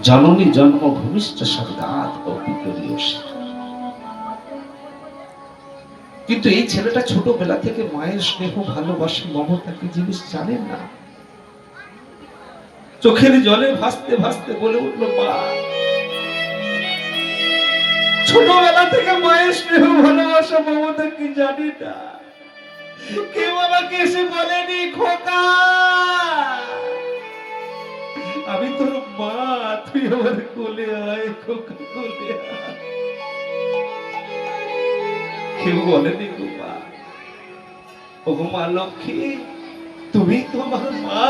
জননী জন্মভূমিষ্ঠ স্বর্গাৎ অপিতরীয়সী। কিন্তু এই ছেলেটা ছোটবেলা থেকে মায়ের স্নেহ ভালোবাসা মমতা কি জিনিস জানেন না। চোখের জলে ভাসতে ভাসতে বলে উঠলো, মা, ছোটবেলা থেকে মায়ের স্নেহ ভালোবাসা মমতা কি জানি না। কেউ আমাকে এসে বলেনি, খোকা আমি তোর মা, তুই আমার কোলে আয়, খোকা কোলে আয়। কেউ বলেনি গো মা। ওগো মা লক্ষ্মী, তুমি তো আমার মা,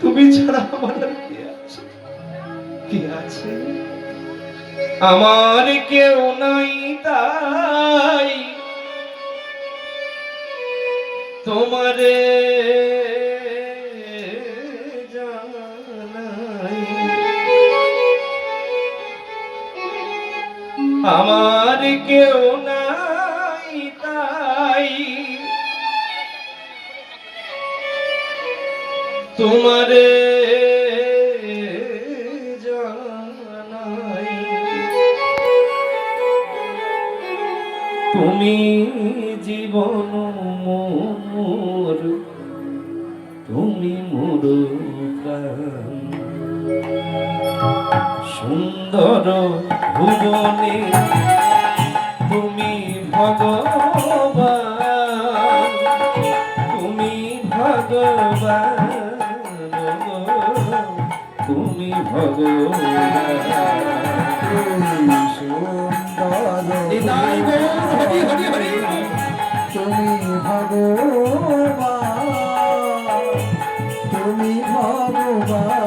তুমি ছাড়া আমার আর কে আছে? কে আছে? আমার কেউ নাই তাই তোমারে জানাই, আমার কেউ নাই তাই তোমারে জানাই। তুমি জীবন মোর, তুমি মোর প্রাণ, সুন্দর ভুবনে তুমি ভগবান, তুমি ভগবান, তুমি ভগবান। তুমি ভগবান, তুমি ভগবান,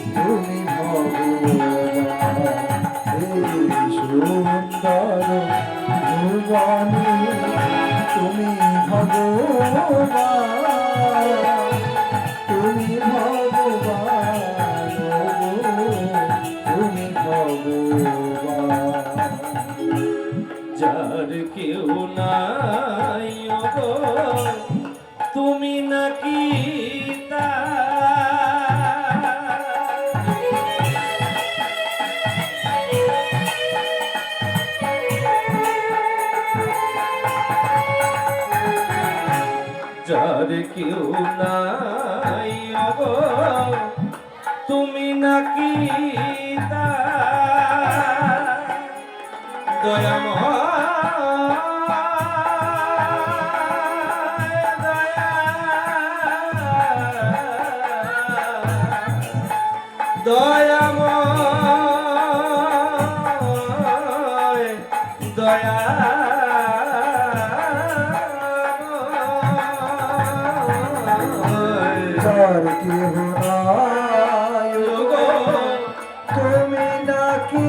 তুমি ভগবান। সুন্দর ভুবনে তুমি ভগবান, তুমি ভগবান, তুমি ভগবান। যার কেউ নাই গো তুমি নাকি যার কেউ নাই গো তুমি নাকি দয়াময় দয়াময় দয়া তার কেহ নাই গো তুমি নাকি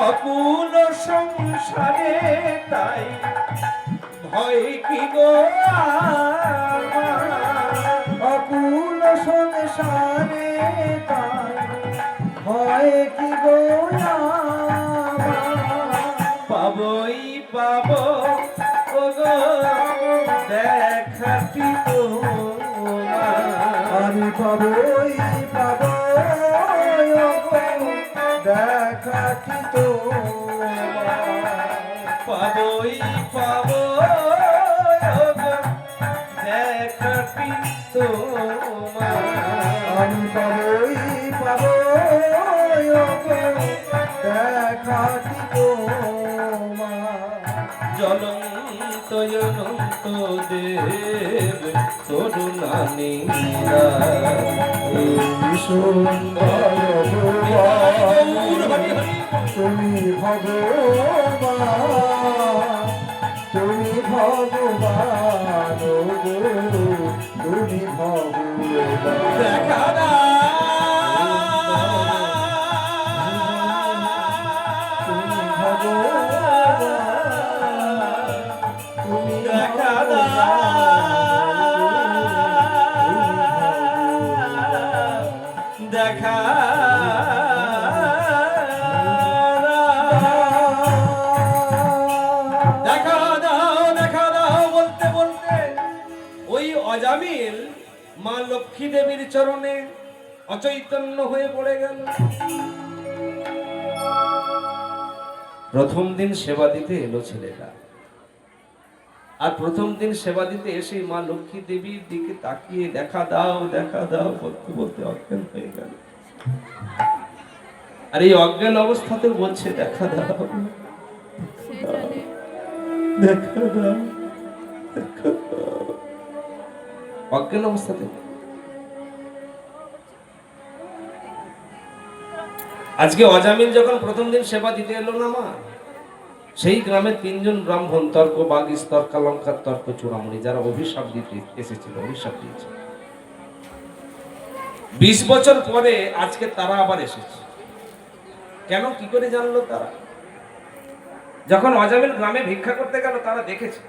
অকুল সংসারে তাই ভয় কি গো অকুল সংসারে তাই ভয় কি গো পাবই পাব ওগো দেখাটি আমি পাবই পাব দেখাটি তো পাবই পাব দেখাটি আমি পাবই পাব দেখাটি তো জ্বলন্ত অনন্ত দেব করুণা নীলা সুন্দর ভুবন তুমি ভগবান, তুমি ভগবান, তুমি ভগবান। দেখা তুমি ভগবান, তুমি দেখা দেখা দাও বলতে বলতে অজামিল মা লক্ষ্মী দেবীর চরণে অচৈতন্য হয়ে পড়ে গেল। প্রথম দিন সেবা দিতে এলো ছেলেটা, আর প্রথম দিন সেবা দিতে এসে মা লক্ষ্মী দেবীর দিকে তাকিয়ে দেখা দাও বলতে বলতে অজ্ঞান হয়ে গেল। আর এই অজ্ঞান অবস্থাতেও বলছে দেখা দাও, দেখা দাও, দেখা দাও। অজ্ঞান অবস্থাতে। আজকে অজামিল যখন প্রথম দিন সেবা দিতে এলো না মা, সেই গ্রামের 3 জন ব্রাহ্মণ তর্ক বাগিস তর্কালঙ্কার তর্ক চূড়ামণি যারা অভিশাপ দিতে এসেছিল, অভিশাপ দিয়েছে। 20 বছর পরে আজকে তারা আবার এসেছে। কেন, কি করে জানলো তারা? যখন অজামিল গ্রামে ভিক্ষা করতে গেল তারা দেখেছে